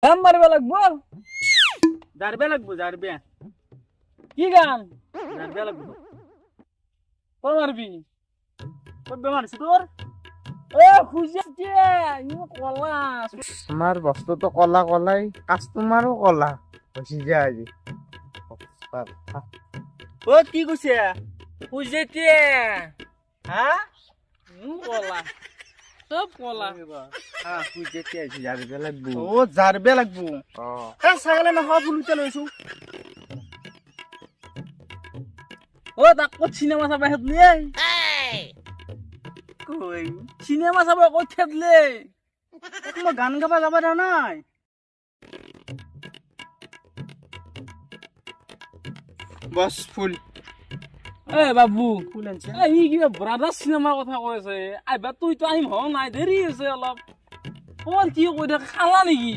গান মারবে লাগবো জারবে লাগবো জারবে কি গান জারবে লাগবো কোন মারবি কবে মারছি তোর এ খুঁজে দিয়ে ইও কলা আমার বস্তু তো কলা কলাই কাস্টমারও কলা বসি যায় আজি ও কি কইছে খুঁজে দিয়ে হ্যাঁ কলা সব কলা হ্যাঁ তুই যেতে আছি যাবে লাগবো ও জারবে লাগবো ও এ ছাগলে না হওয়া বুলুতে লইছো ও তাক কত সিনেমা চাবা হেতলে কই সিনেমা চাবা কত হেতলে তোমার গান গাবা যাবা দাও নাই বস ফুল এ বাবু ফুল আনছে এই কিবা ব্রাদার সিনেমাৰ কথা কৈছে আইবা তুই তো আহিম হ নাই দেৰি আছে অলপ তোমাৰ কি কৈ থাকা খালা নেকি